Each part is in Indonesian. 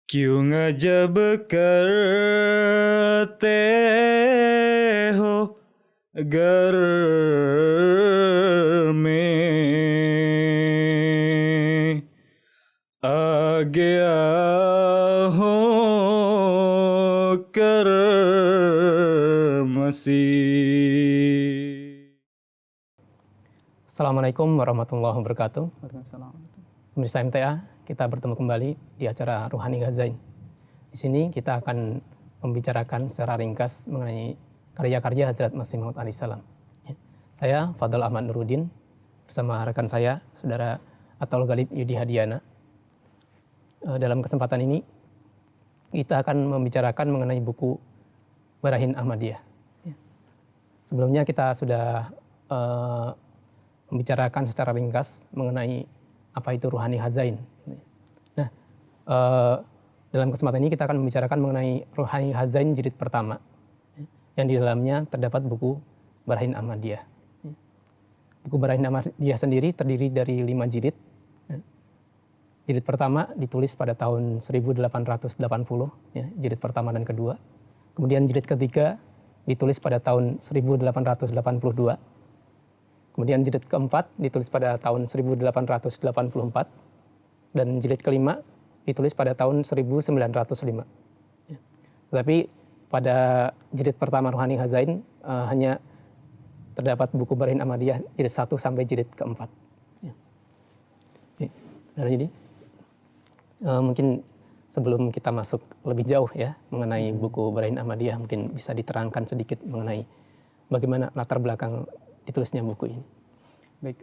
क्यों अजब करते हो घर में आ गया हो कर मसीह. Assalamualaikum warahmatullahi wabarakatuh. Waalaikumsalam. Pemirsa MTA, kita bertemu kembali di acara Ruhani Ghazain. Di sini kita akan membicarakan secara ringkas mengenai karya-karya Hazrat Masih Maud alaihissalam. Saya Fadl Ahmad Nuruddin bersama rekan saya, Saudara Atul Ghalib Yudi Hadiana. Dalam kesempatan ini kita akan membicarakan mengenai buku Barahin Ahmadiyah. Sebelumnya kita sudah membicarakan secara ringkas mengenai apa itu Ruhani Ghazain. Nah, dalam kesempatan ini kita akan membicarakan mengenai Ruhani Ghazain jilid pertama, yang di dalamnya terdapat buku Barahin Ahmadiyah. Buku Barahin Ahmadiyah sendiri terdiri dari 5 jilid. Jilid pertama ditulis pada tahun 1880, jilid pertama dan kedua. Kemudian jilid ketiga ditulis pada tahun 1882. Kemudian jilid keempat ditulis pada tahun 1884 dan jilid kelima ditulis pada tahun 1905. Tetapi pada jilid pertama Ruhani Ghazain hanya terdapat buku Barahin Ahmadiyah jilid 1 sampai jilid keempat. Jadi mungkin sebelum kita masuk lebih jauh ya mengenai buku Barahin Ahmadiyah, mungkin bisa diterangkan sedikit mengenai bagaimana latar belakang ditulisnya buku ini. Baik,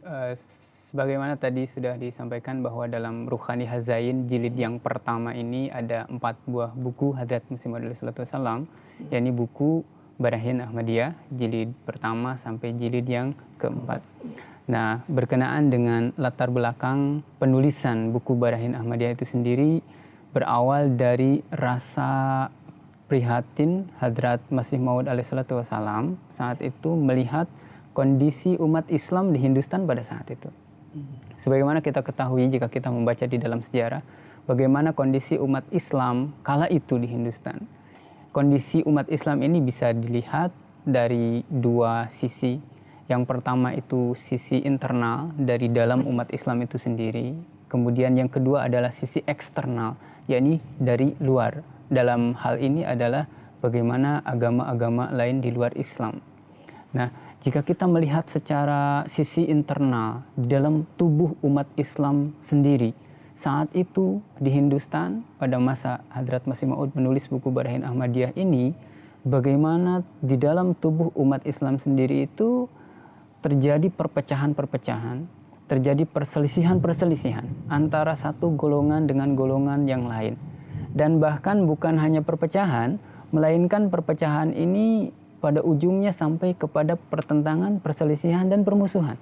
sebagaimana tadi sudah disampaikan bahwa dalam Ruhani Ghazain jilid yang pertama ini ada 4 buah buku Hadrat Masih Maud alaihissalam, yakni buku Barahin Ahmadiyah jilid pertama sampai jilid yang keempat. Nah, berkenaan dengan latar belakang penulisan buku Barahin Ahmadiyah itu sendiri berawal dari rasa prihatin Hadrat Masih Maud alaihissalam saat itu melihat kondisi umat Islam di Hindustan pada saat itu. Sebagaimana kita ketahui jika kita membaca di dalam sejarah, bagaimana kondisi umat Islam kala itu di Hindustan. Kondisi umat Islam ini bisa dilihat dari 2 sisi. Yang pertama itu sisi internal dari dalam umat Islam itu sendiri. Kemudian yang kedua adalah sisi eksternal, yakni dari luar. Dalam hal ini adalah bagaimana agama-agama lain di luar Islam. Nah, jika kita melihat secara sisi internal di dalam tubuh umat Islam sendiri, saat itu di Hindustan pada masa Hadrat Masih Maud menulis buku Barahin Ahmadiyah ini, bagaimana di dalam tubuh umat Islam sendiri itu terjadi perpecahan-perpecahan, terjadi perselisihan-perselisihan antara satu golongan dengan golongan yang lain. Dan bahkan bukan hanya perpecahan, melainkan perpecahan ini pada ujungnya sampai kepada pertentangan, perselisihan, dan permusuhan.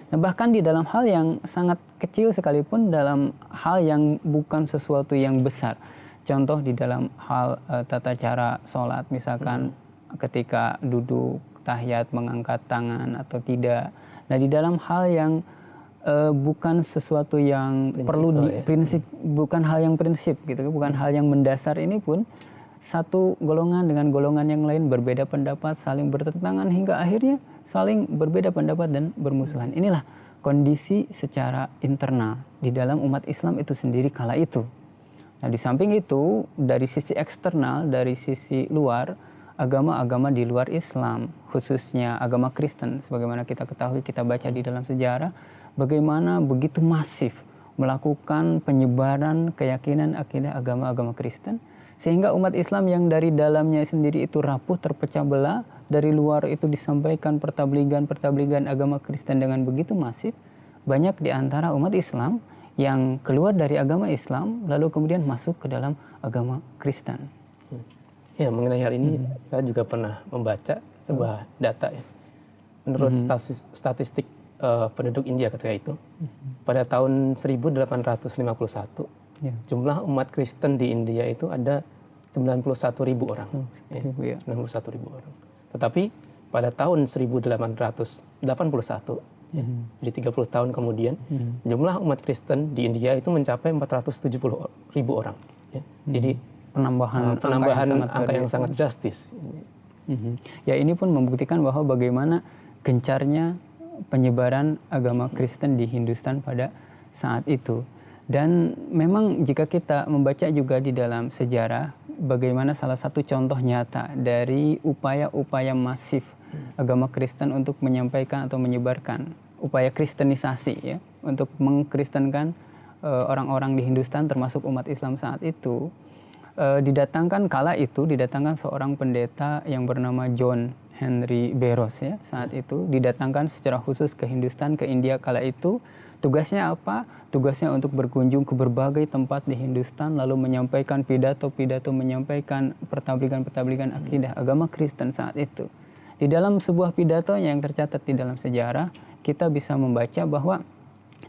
Nah, bahkan di dalam hal yang sangat kecil sekalipun, dalam hal yang bukan sesuatu yang besar. Contoh di dalam hal tata cara sholat, misalkan ketika duduk, tahiyat, mengangkat tangan atau tidak. Nah, di dalam hal yang bukan sesuatu yang perlu prinsip, bukan hal yang prinsip gitu, bukan hal yang mendasar ini pun, satu golongan dengan golongan yang lain berbeda pendapat, saling bertentangan hingga akhirnya saling berbeda pendapat dan bermusuhan. Inilah kondisi secara internal di dalam umat Islam itu sendiri kala itu. Nah, di samping itu dari sisi eksternal, dari sisi luar, agama-agama di luar Islam, khususnya agama Kristen, sebagaimana kita ketahui, kita baca di dalam sejarah, bagaimana begitu masif melakukan penyebaran keyakinan akidah agama-agama Kristen, sehingga umat Islam yang dari dalamnya sendiri itu rapuh, terpecah belah, dari luar itu disampaikan pertabligan agama Kristen dengan begitu masif, banyak di antara umat Islam yang keluar dari agama Islam lalu kemudian masuk ke dalam agama Kristen. Ya, mengenai hal ini saya juga pernah membaca sebuah data ya. Menurut statistik penduduk India ketika itu, pada tahun 1851, jumlah umat Kristen di India itu ada 91.000 orang. 91.000 orang. Tetapi pada tahun 1881, jadi 30 tahun kemudian, jumlah umat Kristen di India itu mencapai 470.000 orang. Ya. Jadi penambahan angka yang sangat drastis. Ya, ini pun membuktikan bahwa bagaimana gencarnya penyebaran agama Kristen di Hindustan pada saat itu. Dan memang jika kita membaca juga di dalam sejarah, bagaimana salah satu contoh nyata dari upaya-upaya masif agama Kristen untuk menyampaikan atau menyebarkan, upaya kristenisasi ya, untuk mengkristenkan orang-orang di Hindustan termasuk umat Islam saat itu, didatangkan seorang pendeta yang bernama John Henry Barrows ya, saat itu didatangkan secara khusus ke Hindustan, ke India kala itu. Tugasnya apa? Tugasnya untuk berkunjung ke berbagai tempat di Hindustan, lalu menyampaikan pidato-pidato, menyampaikan pertabligan-pertabligan akidah agama Kristen saat itu. Di dalam sebuah pidato yang tercatat di dalam sejarah, kita bisa membaca bahwa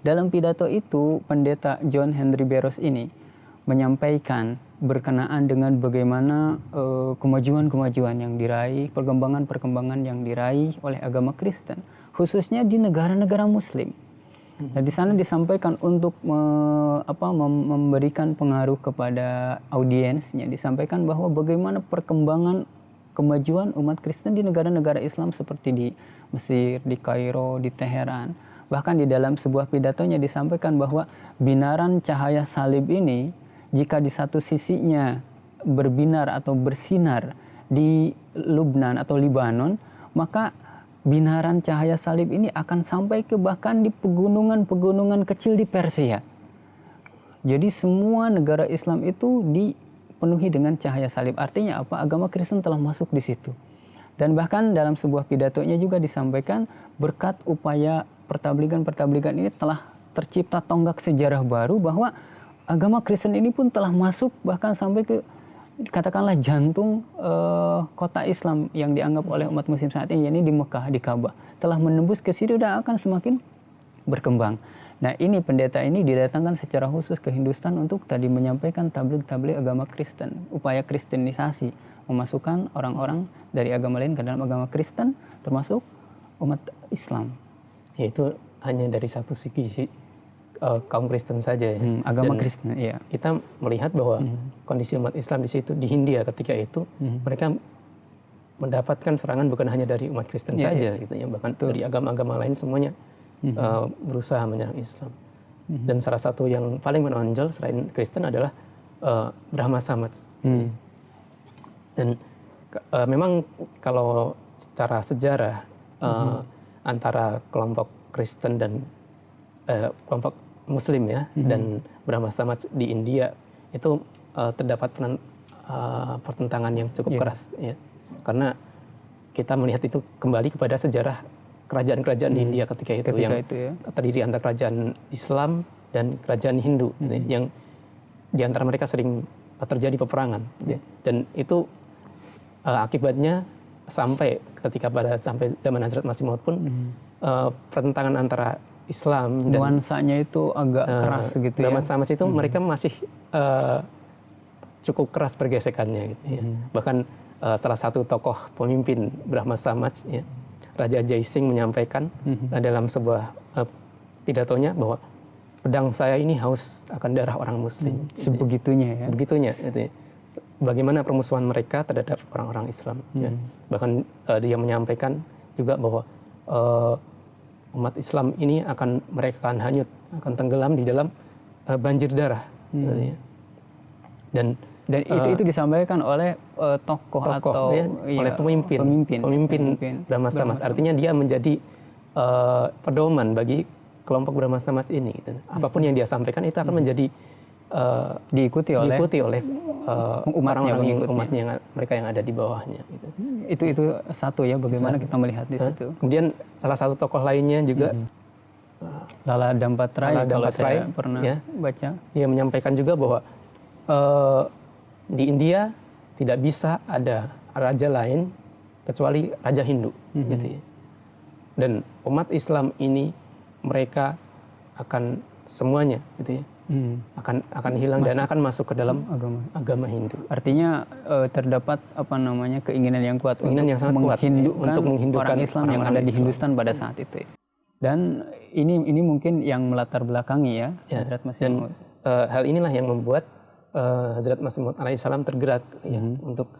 dalam pidato itu pendeta John Henry Barrows ini menyampaikan berkenaan dengan bagaimana kemajuan-kemajuan yang diraih, perkembangan-perkembangan yang diraih oleh agama Kristen, khususnya di negara-negara Muslim. Nah, di sana disampaikan untuk memberikan pengaruh kepada audiensnya, disampaikan bahwa bagaimana perkembangan kemajuan umat Kristen di negara-negara Islam seperti di Mesir, di Kairo, di Teheran. Bahkan di dalam sebuah pidatonya disampaikan bahwa binaran cahaya salib ini, jika di satu sisinya berbinar atau bersinar di Lubnan atau Libanon, maka binaran cahaya salib ini akan sampai ke bahkan di pegunungan-pegunungan kecil di Persia. Jadi semua negara Islam itu dipenuhi dengan cahaya salib. Artinya apa? Agama Kristen telah masuk di situ. Dan bahkan dalam sebuah pidatonya juga disampaikan berkat upaya pertabligan-pertabligan ini telah tercipta tonggak sejarah baru bahwa agama Kristen ini pun telah masuk bahkan sampai ke katakanlah jantung kota Islam yang dianggap oleh umat Muslim saat ini, yakni di Mekah, di Ka'bah, telah menembus ke situ dan akan semakin berkembang. Nah, ini pendeta ini didatangkan secara khusus ke Hindustan untuk tadi menyampaikan tabligh-tabligh agama Kristen, upaya kristenisasi, memasukkan orang-orang dari agama lain ke dalam agama Kristen, termasuk umat Islam. Yaitu hanya dari satu sisi kaum Kristen saja ya. Agama Dan Kristen, iya. kita melihat bahwa kondisi umat Islam di situ di Hindia ketika itu mereka mendapatkan serangan bukan hanya dari umat Kristen saja gitu ya, bahkan dari agama-agama lain semuanya berusaha menyerang Islam. Dan salah satu yang paling menonjol selain Kristen adalah Brahma Samaj. Dan memang kalau secara sejarah antara kelompok Kristen dan kelompok Muslim ya dan Brahma Samaj di India itu terdapat pertentangan yang cukup keras ya, karena kita melihat itu kembali kepada sejarah kerajaan-kerajaan di India ketika itu yang terdiri antara kerajaan Islam dan kerajaan Hindu gitu, yang di antara mereka sering terjadi peperangan gitu, dan itu akibatnya sampai zaman Hazrat Masih Maud pun pertentangan antara Islam dan nuansanya itu agak keras gitu ya. Brahma Samaj itu mereka masih cukup keras pergesekannya gitu ya. Bahkan salah satu tokoh pemimpin Brahma Samaj ya, Raja Jai Singh menyampaikan dalam sebuah pidatonya bahwa pedang saya ini haus akan darah orang Muslim. Sebegitunya ya. Sebegitunya gitu ya. Bagaimana permusuhan mereka terhadap orang-orang Islam ya. Bahkan dia menyampaikan juga bahwa umat Islam ini mereka akan hanyut, akan tenggelam di dalam banjir darah. Gitu ya. Dan itu disampaikan oleh tokoh atau ya, oleh pemimpin Brahma Samaj. Artinya dia menjadi pedoman bagi kelompok Brahma Samaj ini. Gitu. Apapun yang dia sampaikan itu akan menjadi diikuti oleh umatnya mereka yang ada di bawahnya. Gitu. Itu satu ya, bagaimana kita melihat di situ. Kemudian salah satu tokoh lainnya juga Lala Dampatrai, kalau saya pernah baca. Dia menyampaikan juga bahwa di India tidak bisa ada raja lain kecuali raja Hindu. Gitu ya. Dan umat Islam ini mereka akan semuanya gitu ya. Akan hilang dan akan masuk ke dalam agama Hindu. Artinya terdapat keinginan yang kuat untuk menghindukan orang Islam yang ada di Hindustan pada saat itu. Dan ini mungkin yang melatar belakangi ya. Dan hal inilah yang membuat Hazrat Masih Maud alaihissalam tergerak gitu ya, untuk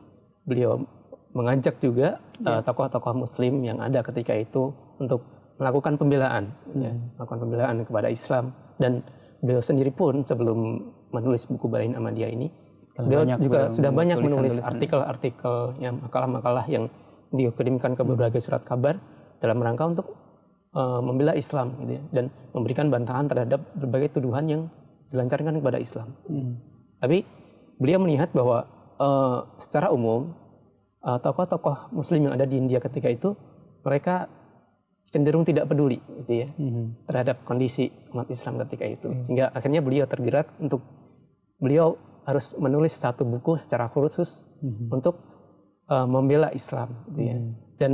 beliau mengajak juga tokoh-tokoh Muslim yang ada ketika itu untuk melakukan pembelaan, melakukan pembelaan kepada Islam. Dan beliau sendiri pun sebelum menulis buku Barahin Ahmadiyah ini, beliau juga sudah banyak menulis artikel-artikel, ya, makalah-makalah yang beliau kirimkan ke berbagai surat kabar dalam rangka untuk membela Islam, gitu ya, dan memberikan bantahan terhadap berbagai tuduhan yang dilancarkan kepada Islam. Tapi beliau melihat bahwa secara umum tokoh-tokoh Muslim yang ada di India ketika itu mereka cenderung tidak peduli, gitu ya, terhadap kondisi umat Islam ketika itu, sehingga akhirnya beliau tergerak untuk beliau harus menulis satu buku secara khusus untuk membela Islam, gitu ya, dan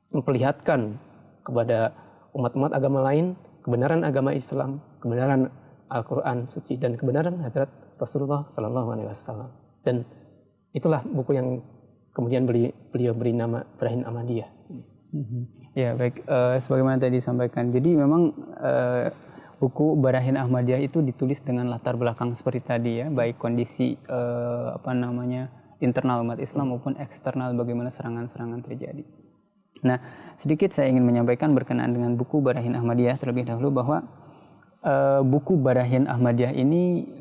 memperlihatkan kepada umat-umat agama lain kebenaran agama Islam, kebenaran Al-Quran suci, dan kebenaran Hazrat Rasulullah Sallallahu Alaihi Wasallam. Dan itulah buku yang kemudian beliau beri nama Barahin Ahmadiyah. Ya baik, sebagaimana tadi disampaikan, jadi memang buku Barahin Ahmadiyah itu ditulis dengan latar belakang seperti tadi ya, baik kondisi internal umat Islam maupun eksternal bagaimana serangan-serangan terjadi. Nah, sedikit saya ingin menyampaikan berkenaan dengan buku Barahin Ahmadiyah terlebih dahulu bahwa buku Barahin Ahmadiyah ini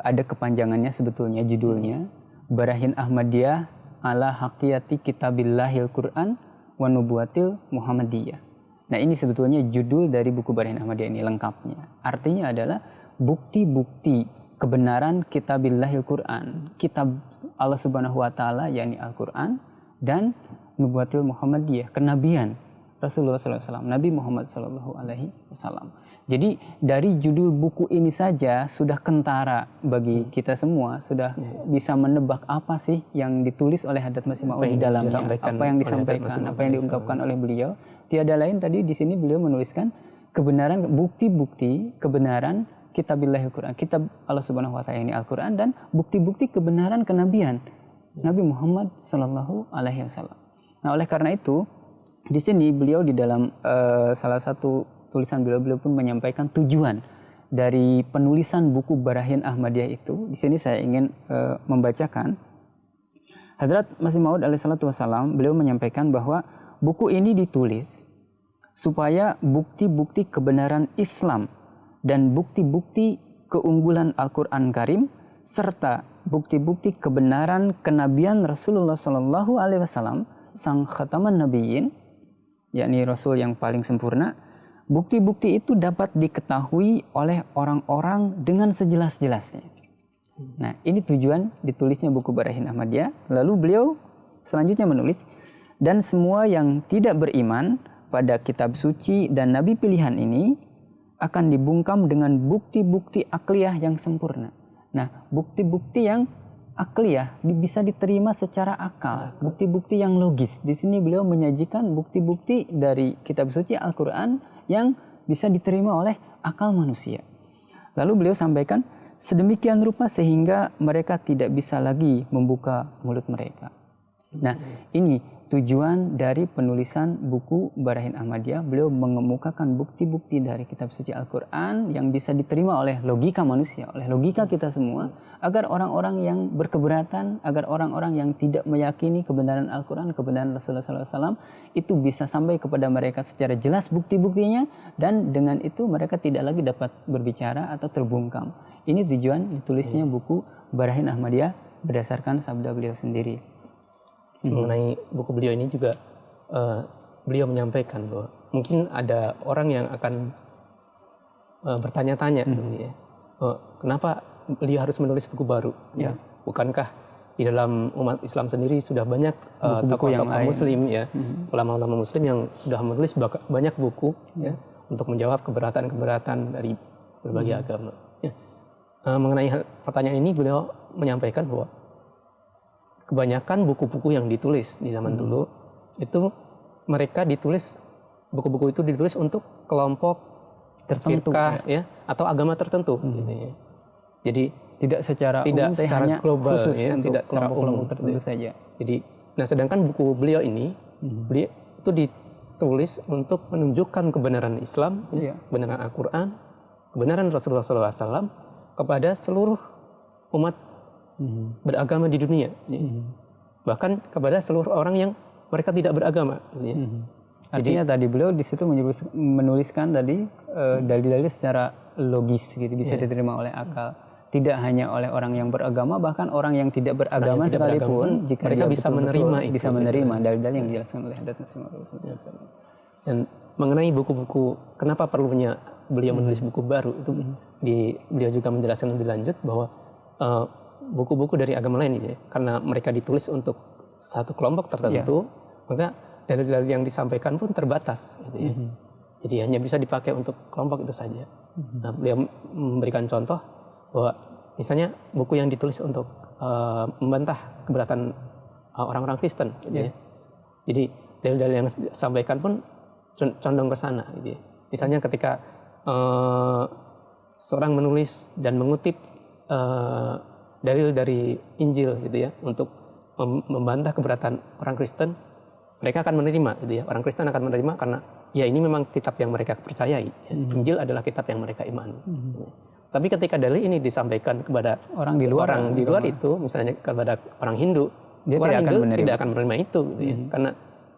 ada kepanjangannya sebetulnya, judulnya Barahin Ahmadiyah ala Haqiyati Kitabillahil Quran wa Nubuwatil Muhammadiyah. Nah, ini sebetulnya judul dari buku Barahin Ahmadiyah ini lengkapnya. Artinya adalah bukti-bukti kebenaran Kitabillahil Quran, kitab Allah Subhanahu wa taala yakni Al-Quran, dan Nubuwatil Muhammadiyah, kenabian Rasulullah SAW, Nabi Muhammad SAW. Jadi dari judul buku ini saja sudah kentara bagi kita semua, sudah bisa menebak apa sih yang ditulis oleh Hadrat Masih Maud di dalamnya, apa yang disampaikan, apa yang diungkapkan oleh beliau. Tiada lain tadi di sini beliau menuliskan kebenaran, bukti-bukti kebenaran Kitabillahil Quran, kitab Allah Subhanahu wa taala ini Al-Quran, dan bukti-bukti kebenaran kenabian Nabi Muhammad sallallahu alaihi wasallam. Nah, oleh karena itu di sini beliau di dalam salah satu tulisan beliau pun menyampaikan tujuan dari penulisan buku Barahin Ahmadiyah itu. Di sini saya ingin membacakan. Hadrat Masih Maud alaihissalatu wassalam, beliau menyampaikan bahwa buku ini ditulis supaya bukti-bukti kebenaran Islam dan bukti-bukti keunggulan Al-Quran Karim serta bukti-bukti kebenaran kenabian Rasulullah Sallallahu Alaihi Wasallam, sang khataman nabiyyin, yakni Rasul yang paling sempurna. Bukti-bukti itu dapat diketahui oleh orang-orang dengan sejelas-jelasnya. Nah, ini tujuan ditulisnya buku Barahin Ahmadiyah. Lalu beliau selanjutnya menulis, dan semua yang tidak beriman pada kitab suci dan nabi pilihan ini akan dibungkam dengan bukti-bukti akliyah yang sempurna. Nah, bukti-bukti yang akliyah bisa diterima secara akal, bukti-bukti yang logis. Di sini beliau menyajikan bukti-bukti dari kitab suci Al-Quran yang bisa diterima oleh akal manusia. Lalu beliau sampaikan, sedemikian rupa sehingga mereka tidak bisa lagi membuka mulut mereka. Nah, ini tujuan dari penulisan buku Barahin Ahmadiyah. Beliau mengemukakan bukti-bukti dari kitab suci Al-Quran yang bisa diterima oleh logika manusia, oleh logika kita semua, agar orang-orang yang berkeberatan, agar orang-orang yang tidak meyakini kebenaran Al-Quran, kebenaran Rasulullah SAW, itu bisa sampai kepada mereka secara jelas bukti-buktinya, dan dengan itu mereka tidak lagi dapat berbicara atau terbungkam. Ini tujuan ditulisnya buku Barahin Ahmadiyah berdasarkan sabda beliau sendiri. Mengenai buku beliau ini juga beliau menyampaikan bahwa mungkin ada orang yang akan bertanya-tanya, kenapa beliau harus menulis buku baru? Ya, bukankah di dalam umat Islam sendiri sudah banyak tokoh-tokoh Muslim, ya, ulama-ulama Muslim yang sudah menulis banyak buku, ya, untuk menjawab keberatan-keberatan dari berbagai agama. Ya. Mengenai pertanyaan ini beliau menyampaikan bahwa kebanyakan buku-buku yang ditulis di zaman dulu itu mereka ditulis, buku-buku itu ditulis untuk kelompok tertentu, firqah, ya, atau agama tertentu, gitu ya. Jadi tidak secara global, khusus, ya, tidak secara umum tertentu saja. Jadi, nah sedangkan buku beliau ini beliau itu ditulis untuk menunjukkan kebenaran Islam, ya, kebenaran Al-Quran, kebenaran Rasulullah SAW, kepada seluruh umat beragama di dunia. Bahkan kepada seluruh orang yang mereka tidak beragama. Gitu ya. Artinya tadi beliau di situ menuliskan tadi dalil-dalil secara logis gitu, bisa diterima oleh akal. Tidak hanya oleh orang yang beragama, bahkan orang yang tidak beragama sekalipun, jika mereka dia bisa betul-betul menerima itu. Bisa menerima dalil-dalil yang dijelaskan oleh Hadrat Masih Maud SAW. Dan mengenai buku-buku, kenapa perlunya beliau menulis buku baru, itu beliau juga menjelaskan lebih lanjut bahwa buku-buku dari agama lain gitu ya, karena mereka ditulis untuk satu kelompok tertentu, maka dalil-dalil yang disampaikan pun terbatas gitu ya. Jadi hanya bisa dipakai untuk kelompok itu saja. Nah, beliau memberikan contoh bahwa misalnya buku yang ditulis untuk membantah keberatan orang-orang Kristen gitu ya. Jadi dalil-dalil yang disampaikan pun condong ke sana gitu ya. Misalnya ketika seseorang menulis dan mengutip dalil dari Injil gitu ya untuk membantah keberatan orang Kristen, mereka akan menerima gitu ya. Orang Kristen akan menerima karena ya ini memang kitab yang mereka percayai. Ya. Injil adalah kitab yang mereka imani. Tapi ketika dalil ini disampaikan kepada orang di luar itu, misalnya kepada orang Hindu, orang Hindu tidak akan menerima itu gitu ya. Karena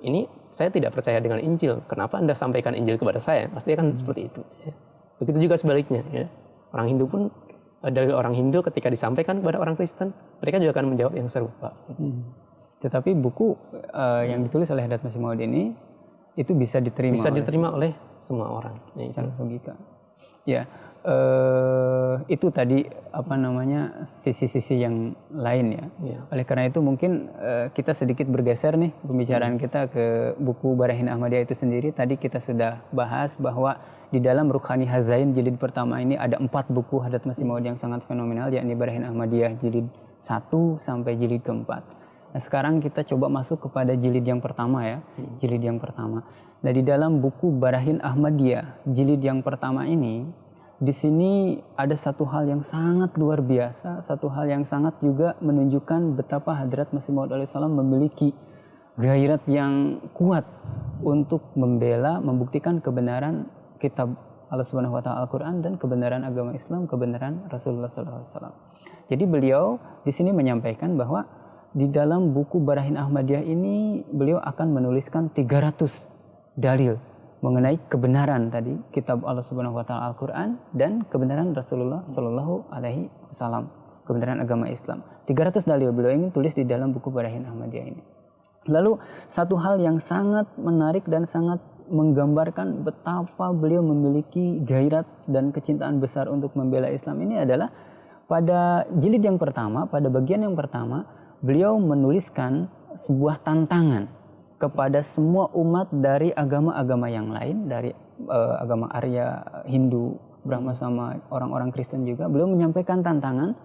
ini saya tidak percaya dengan Injil. Kenapa Anda sampaikan Injil kepada saya? Pasti akan seperti itu. Ya. Begitu juga sebaliknya. Ya. Orang Hindu pun, dalil orang Hindu ketika disampaikan kepada orang Kristen, mereka juga akan menjawab yang serupa. Gitu. Tetapi buku yang ditulis oleh Hadrat Masih Maud ini itu bisa diterima oleh semua orang. Secara logika. Ya, itu tadi sisi-sisi yang lain ya. Oleh karena itu mungkin kita sedikit bergeser nih pembicaraan kita ke buku Barahin Ahmadiyah itu sendiri. Tadi kita sudah bahas bahwa di dalam Ruhani Hazain jilid pertama ini ada 4 buku Hadrat Masih Maud yang sangat fenomenal, yakni Barahin Ahmadiyah jilid 1 sampai jilid keempat. Nah, sekarang kita coba masuk kepada jilid yang pertama ya, jilid yang pertama. Nah, di dalam buku Barahin Ahmadiyah jilid yang pertama ini, di sini ada satu hal yang sangat luar biasa, satu hal yang sangat juga menunjukkan betapa Hadrat Masih Maud alaihissalam memiliki gairat yang kuat untuk membuktikan kebenaran kitab Allah Subhanahu wa taala Al-Qur'an dan kebenaran agama Islam, kebenaran Rasulullah sallallahu alaihi wasallam. Jadi beliau di sini menyampaikan bahwa di dalam buku Barahin Ahmadiyah ini beliau akan menuliskan 300 dalil mengenai kebenaran tadi kitab Allah Subhanahu wa taala Al-Qur'an dan kebenaran Rasulullah sallallahu alaihi wasallam, kebenaran agama Islam. 300 dalil beliau ingin tulis di dalam buku Barahin Ahmadiyah ini. Lalu satu hal yang sangat menarik dan sangat menggambarkan betapa beliau memiliki gairat dan kecintaan besar untuk membela Islam ini adalah pada jilid yang pertama, pada bagian yang pertama, beliau menuliskan sebuah tantangan kepada semua umat dari agama-agama yang lain, dari agama Arya, Hindu, Brahma sama orang-orang Kristen juga. Beliau menyampaikan tantangan,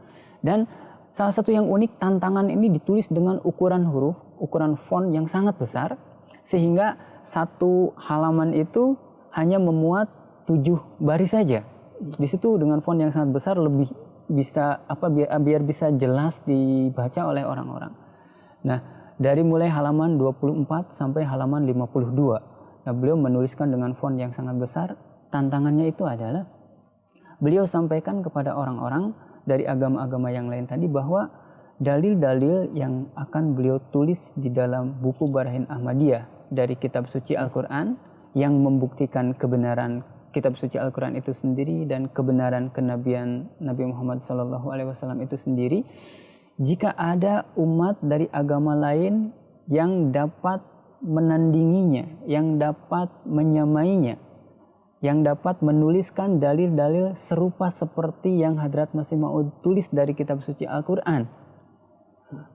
dan salah satu yang unik, tantangan ini ditulis dengan ukuran huruf, ukuran font yang sangat besar, sehingga satu halaman itu hanya memuat 7 baris saja. Di situ dengan font yang sangat besar lebih bisa biar bisa jelas dibaca oleh orang-orang. Nah, dari mulai halaman 24 sampai halaman 52. Nah, beliau menuliskan dengan font yang sangat besar. Tantangannya itu adalah beliau sampaikan kepada orang-orang dari agama-agama yang lain tadi bahwa dalil-dalil yang akan beliau tulis di dalam buku Barahin Ahmadiyah dari kitab suci Al-Qur'an yang membuktikan kebenaran kitab suci Al-Quran itu sendiri dan kebenaran kenabian Nabi Muhammad SAW itu sendiri, jika ada umat dari agama lain yang dapat menandinginya, yang dapat menyamainya, yang dapat menuliskan dalil-dalil serupa seperti yang Hadrat Masih Maud tulis dari kitab suci Al-Quran.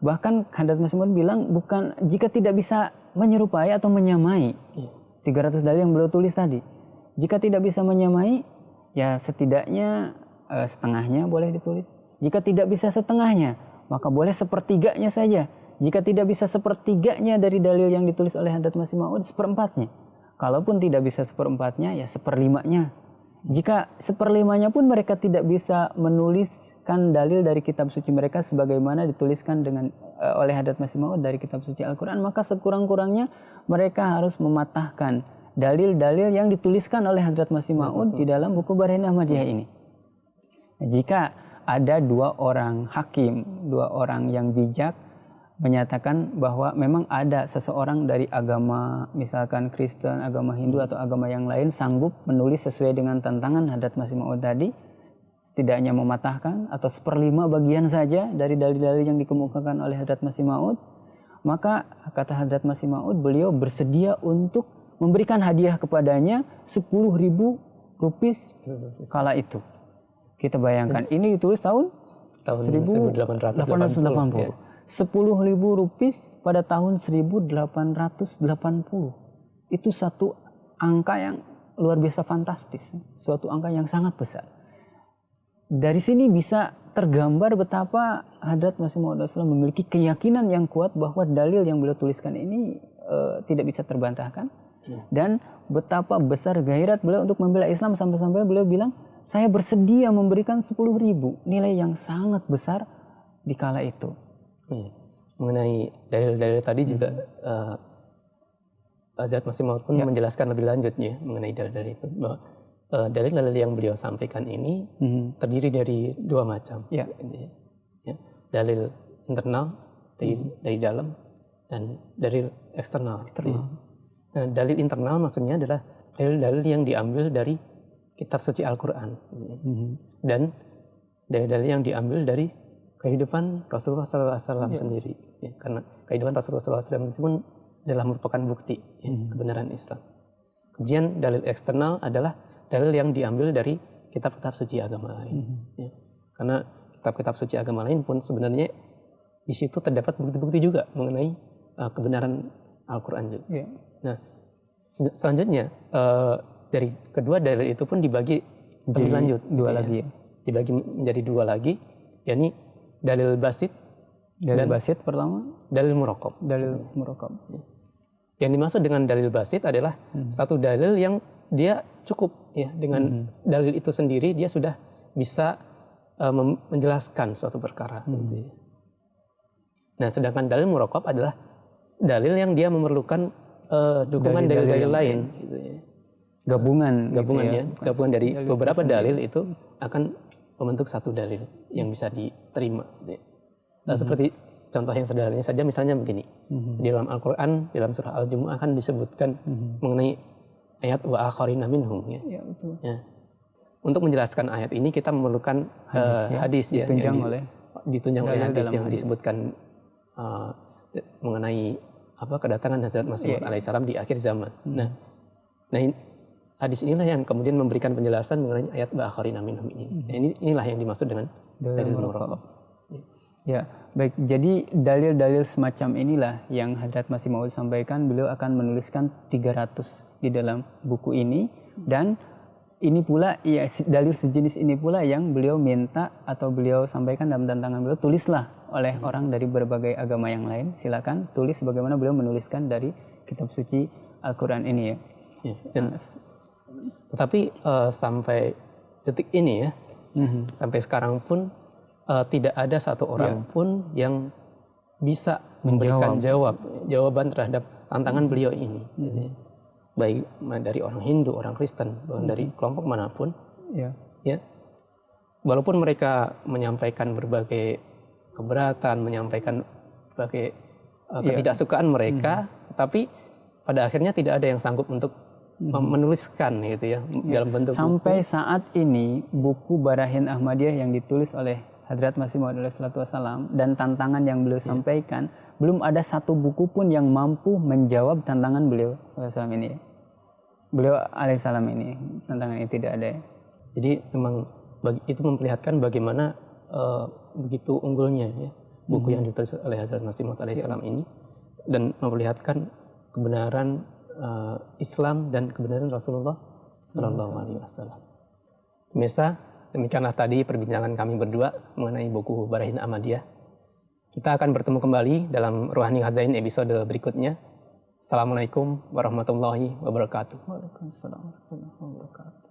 Bahkan Hadrat Masih Maud bilang bukan jika tidak bisa menyerupai atau menyamai 300 dalil yang beliau tulis tadi. Jika tidak bisa menyamai, ya setidaknya setengahnya boleh ditulis. Jika tidak bisa setengahnya, maka boleh sepertiganya saja. Jika tidak bisa sepertiganya dari dalil yang ditulis oleh Hadrat Masih Maud, seperempatnya. Kalaupun tidak bisa seperempatnya, ya seperlimanya. Jika seperlimanya pun mereka tidak bisa menuliskan dalil dari kitab suci mereka sebagaimana dituliskan oleh Hadrat Masih Maud dari kitab suci Al-Quran, maka sekurang-kurangnya mereka harus mematahkan dalil-dalil yang dituliskan oleh Hadrat Masih Maud di dalam buku Barahin Ahmadiyah ini. Jika ada 2 orang hakim, 2 orang yang bijak menyatakan bahwa memang ada seseorang dari agama misalkan Kristen, agama Hindu atau agama yang lain sanggup menulis sesuai dengan tantangan Hadrat Masih Maud tadi, setidaknya mematahkan atau 1/5 bagian saja dari dalil-dalil yang dikemukakan oleh Hadrat Masih Maud. Maka kata Hadrat Masih Maud, beliau bersedia untuk memberikan hadiah kepadanya 10.000 rupiah kala itu. Kita bayangkan ini ditulis tahun 1880. 1880. 10.000 rupiah pada tahun 1880. Itu satu angka yang luar biasa fantastis, suatu angka yang sangat besar. Dari sini bisa tergambar betapa Hadrat Masih Maud memiliki keyakinan yang kuat bahwa dalil yang beliau tuliskan ini tidak bisa terbantahkan, dan betapa besar gairah beliau untuk membela Islam sampai-sampai beliau bilang, saya bersedia memberikan 10.000, nilai yang sangat besar di kala itu. Mengenai dalil-dalil tadi juga Hadrat Masih Maud pun menjelaskan lebih lanjutnya mengenai dalil-dalil itu, bahwa dalil-dalil yang beliau sampaikan ini terdiri dari 2 macam. Ya. Dalil internal dari dalam, dan dalil eksternal. Nah, dalil internal maksudnya adalah dalil-dalil yang diambil dari kitab suci Al-Quran, dan dalil-dalil yang diambil dari kehidupan Rasulullah SAW sendiri, ya, karena kehidupan Rasulullah SAW itu pun adalah merupakan bukti kebenaran Islam. Kemudian dalil eksternal adalah dalil yang diambil dari kitab-kitab suci agama lain, ya. Karena kitab-kitab suci agama lain pun sebenarnya di situ terdapat bukti-bukti juga mengenai kebenaran Al-Quran juga. Nah, selanjutnya dari kedua dalil itu pun dibagi lebih lanjut, lagi, dibagi menjadi 2 lagi, yakni dalil basit, basit pertama, dalil muraqab. Yang dimaksud dengan dalil basit adalah satu dalil yang dia cukup, ya, dengan dalil itu sendiri dia sudah bisa menjelaskan suatu perkara. Gitu, ya. Nah, sedangkan dalil muraqab adalah dalil yang dia memerlukan dukungan dalil-dalil lain. Gitu, ya. Gabungan gitu, ya. Gabungan dari beberapa dalil itu akan membentuk satu dalil yang bisa diterima. Gitu, ya. Nah, seperti contoh yang sederhananya saja, misalnya begini, di dalam Al-Quran, di dalam surah Al-Jumu'ah kan disebutkan mengenai ayat wa akharina minhum, ya. Ya, betul. Ya. Untuk menjelaskan ayat ini kita memerlukan hadis, ya, ditunjang oleh hadis yang disebutkan mengenai kedatangan Hazrat Masih Maud alaihissalam di akhir zaman. Nah, hadis inilah yang kemudian memberikan penjelasan mengenai ayat wa akharina minhum ini. Nah, inilah yang dimaksud dengan dalil muraqab. Ya, baik. Jadi dalil-dalil semacam inilah yang Hadrat Masih Maud sampaikan. Beliau akan menuliskan 300 di dalam buku ini, dan ini pula, ya, dalil sejenis ini pula yang beliau minta atau beliau sampaikan dalam tantangan beliau, tulislah oleh orang dari berbagai agama yang lain. Silakan tulis sebagaimana beliau menuliskan dari kitab suci Al-Quran ini, ya. Tetapi sampai detik ini, ya, sampai sekarang pun tidak ada satu orang pun yang bisa memberikan jawaban terhadap tantangan beliau ini. Baik dari orang Hindu, orang Kristen, dari kelompok manapun, ya, walaupun mereka menyampaikan berbagai keberatan, menyampaikan berbagai ketidaksukaan mereka, tapi pada akhirnya tidak ada yang sanggup untuk menuliskan, gitu, ya, dalam bentuk sampai buku. Saat ini buku Barahin Ahmadiyah yang ditulis oleh Hadrat Masih Maud alaihissalam dan tantangan yang beliau sampaikan, belum ada satu buku pun yang mampu menjawab tantangan beliau SAW ini. Beliau alaihissalam ini, tantangan ini tidak ada. Jadi memang itu memperlihatkan bagaimana begitu unggulnya, ya, buku yang ditulis oleh Hazrat Masih Maud alaihissalam ini, dan memperlihatkan kebenaran Islam dan kebenaran Rasulullah Sallallahu Alaihi Wasallam. Pemirsa, demikianlah tadi perbincangan kami berdua mengenai buku Barahin Ahmadiyah. Kita akan bertemu kembali dalam Ruhani Khazain episode berikutnya. Assalamualaikum warahmatullahi wabarakatuh. Waalaikumsalam warahmatullahi wabarakatuh.